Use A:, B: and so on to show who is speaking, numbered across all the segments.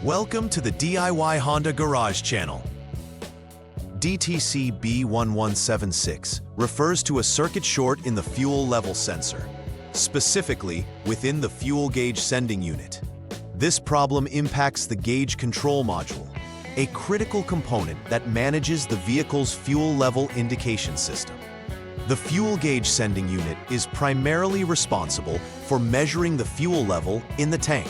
A: Welcome to the DIY Honda Garage channel. DTC B1176 refers to a circuit short in the fuel level sensor, specifically within the fuel gauge sending unit. This problem impacts the gauge control module, a critical component that manages the vehicle's fuel level indication system. The fuel gauge sending unit is primarily responsible for measuring the fuel level in the tank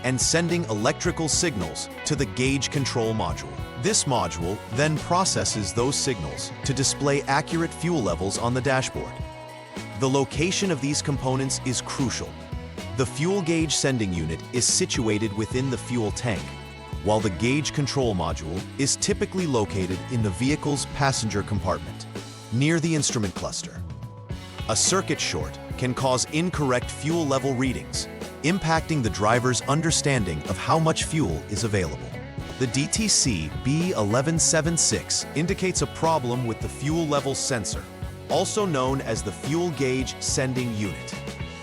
A: and sending electrical signals to the gauge control module. This module then processes those signals to display accurate fuel levels on the dashboard. The location of these components is crucial. The fuel gauge sending unit is situated within the fuel tank, while the gauge control module is typically located in the vehicle's passenger compartment, near the instrument cluster. A circuit short can cause incorrect fuel level readings, impacting the driver's understanding of how much fuel is available. The DTC B1176 indicates a problem with the fuel level sensor, also known as the fuel gauge sending unit.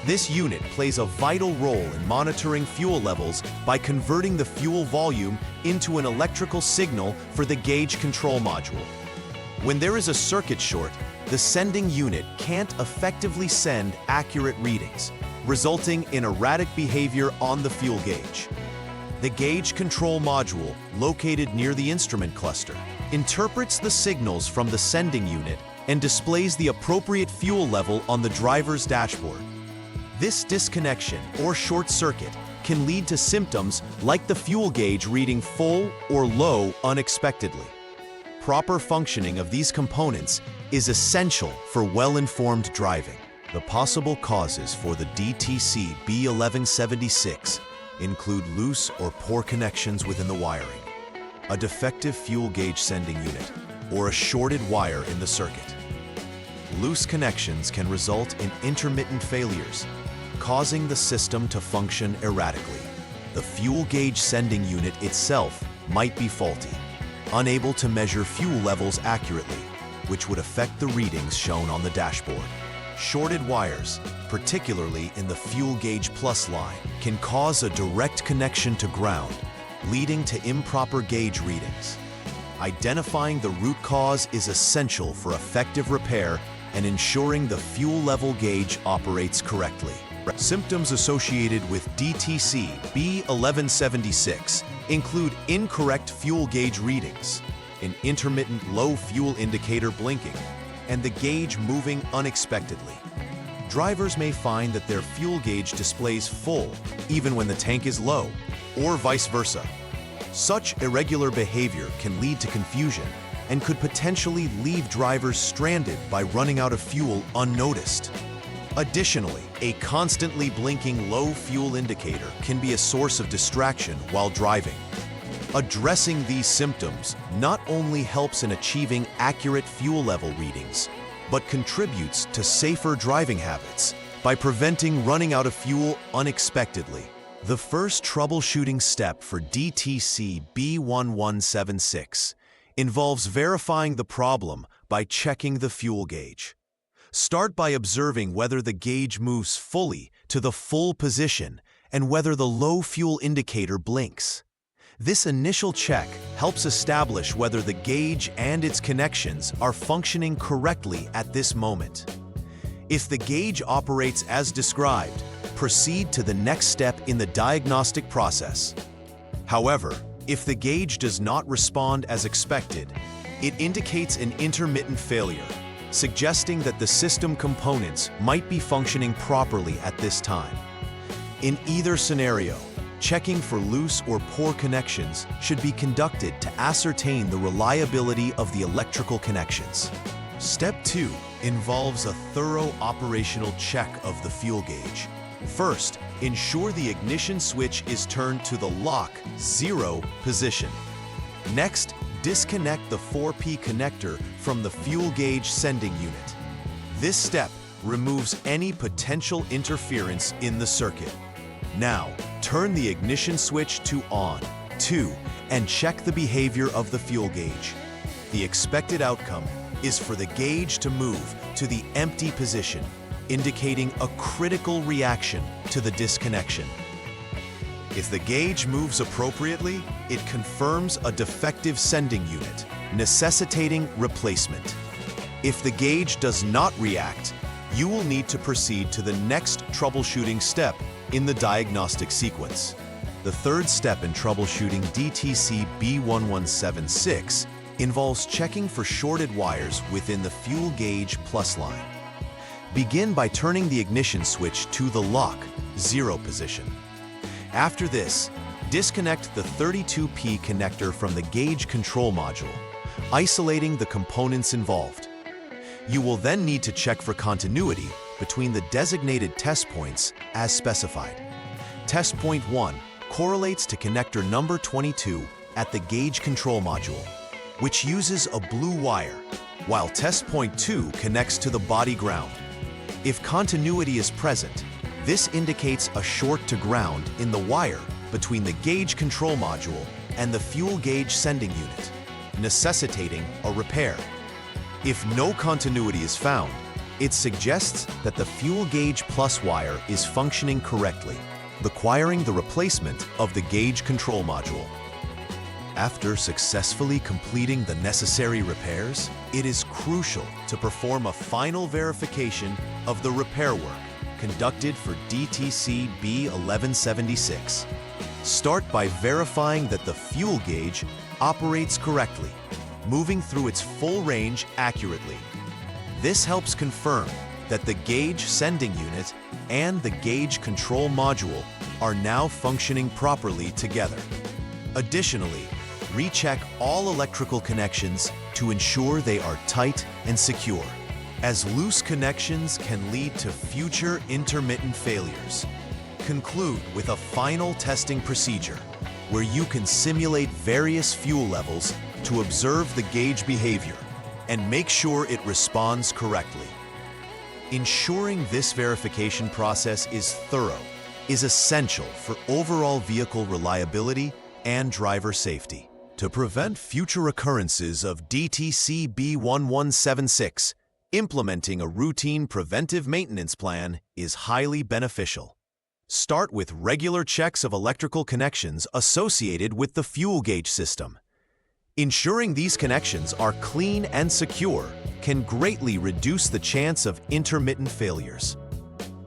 A: This unit plays a vital role in monitoring fuel levels by converting the fuel volume into an electrical signal for the gauge control module. When there is a circuit short, the sending unit can't effectively send accurate readings, resulting in erratic behavior on the fuel gauge. The gauge control module, located near the instrument cluster, interprets the signals from the sending unit and displays the appropriate fuel level on the driver's dashboard. This disconnection or short circuit can lead to symptoms like the fuel gauge reading full or low unexpectedly. Proper functioning of these components is essential for well-informed driving. The possible causes for the DTC B1176 include loose or poor connections within the wiring, a defective fuel gauge sending unit, or a shorted wire in the circuit. Loose connections can result in intermittent failures, causing the system to function erratically. The fuel gauge sending unit itself might be faulty, unable to measure fuel levels accurately, which would affect the readings shown on the dashboard. Shorted wires, particularly in the fuel gauge plus line, can cause a direct connection to ground, leading to improper gauge readings. Identifying the root cause is essential for effective repair and ensuring the fuel level gauge operates correctly. Symptoms associated with DTC B1176 include incorrect fuel gauge readings, an intermittent low fuel indicator blinking, and the gauge moving unexpectedly. Drivers may find that their fuel gauge displays full even when the tank is low, or vice versa. Such irregular behavior can lead to confusion and could potentially leave drivers stranded by running out of fuel unnoticed. Additionally, a constantly blinking low fuel indicator can be a source of distraction while driving. Addressing these symptoms not only helps in achieving accurate fuel level readings, but contributes to safer driving habits by preventing running out of fuel unexpectedly. The first troubleshooting step for DTC B1176 involves verifying the problem by checking the fuel gauge. Start by observing whether the gauge moves fully to the full position and whether the low fuel indicator blinks. This initial check helps establish whether the gauge and its connections are functioning correctly at this moment. If the gauge operates as described, proceed to the next step in the diagnostic process. However, if the gauge does not respond as expected, it indicates an intermittent failure, suggesting that the system components might be functioning properly at this time. In either scenario, checking for loose or poor connections should be conducted to ascertain the reliability of the electrical connections. Step 2 involves a thorough operational check of the fuel gauge. First, ensure the ignition switch is turned to the lock 0 position. Next, disconnect the 4P connector from the fuel gauge sending unit. This step removes any potential interference in the circuit. Now, turn the ignition switch to on 2 and check the behavior of the fuel gauge. The expected outcome is for the gauge to move to the empty position, indicating a critical reaction to the disconnection. If the gauge moves appropriately, it confirms a defective sending unit, necessitating replacement. If the gauge does not react, you will need to proceed to the next troubleshooting step in the diagnostic sequence. The third step in troubleshooting DTC B1176 involves checking for shorted wires within the fuel gauge plus line. Begin by turning the ignition switch to the lock 0 position. After this, disconnect the 32P connector from the gauge control module, isolating the components involved. You will then need to check for continuity between the designated test points as specified. Test point 1 correlates to connector number 22 at the gauge control module, which uses a blue wire, while test point 2 connects to the body ground. If continuity is present, this indicates a short to ground in the wire between the gauge control module and the fuel gauge sending unit, necessitating a repair. If no continuity is found, it suggests that the fuel gauge plus wire is functioning correctly, requiring the replacement of the gauge control module. After successfully completing the necessary repairs, it is crucial to perform a final verification of the repair work conducted for DTC B1176. Start by verifying that the fuel gauge operates correctly, moving through its full range accurately. This helps confirm that the gauge sending unit and the gauge control module are now functioning properly together. Additionally, recheck all electrical connections to ensure they are tight and secure, as loose connections can lead to future intermittent failures. Conclude with a final testing procedure where you can simulate various fuel levels to observe the gauge behavior and make sure it responds correctly. Ensuring this verification process is thorough is essential for overall vehicle reliability and driver safety. To prevent future occurrences of DTC B1176, implementing a routine preventive maintenance plan is highly beneficial. Start with regular checks of electrical connections associated with the fuel gauge system. Ensuring these connections are clean and secure can greatly reduce the chance of intermittent failures.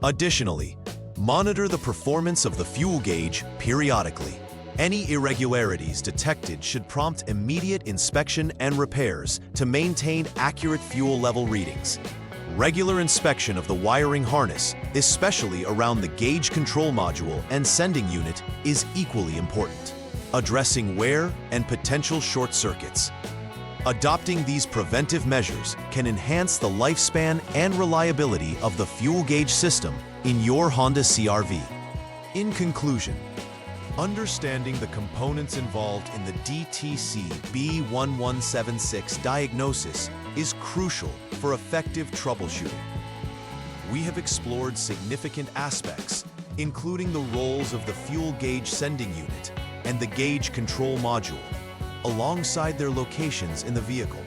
A: Additionally, monitor the performance of the fuel gauge periodically. Any irregularities detected should prompt immediate inspection and repairs to maintain accurate fuel level readings. Regular inspection of the wiring harness, especially around the gauge control module and sending unit, is equally important, addressing wear and potential short circuits. Adopting these preventive measures can enhance the lifespan and reliability of the fuel gauge system in your Honda CRV. In conclusion, understanding the components involved in the DTC B1176 diagnosis is crucial for effective troubleshooting. We have explored significant aspects, including the roles of the fuel gauge sending unit and the gauge control module, alongside their locations in the vehicle.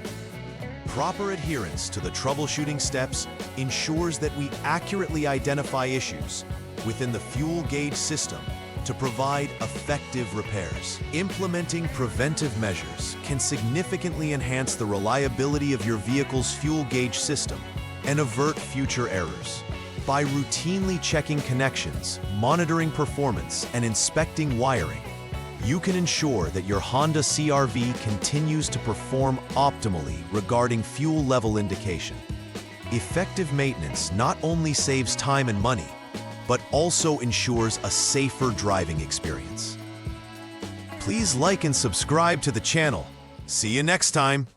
A: Proper adherence to the troubleshooting steps ensures that we accurately identify issues within the fuel gauge system to provide effective repairs. Implementing preventive measures can significantly enhance the reliability of your vehicle's fuel gauge system and avert future errors. By routinely checking connections, monitoring performance, and inspecting wiring, you can ensure that your Honda CRV continues to perform optimally regarding fuel level indication. Effective maintenance not only saves time and money, but also ensures a safer driving experience. Please like and subscribe to the channel. See you next time.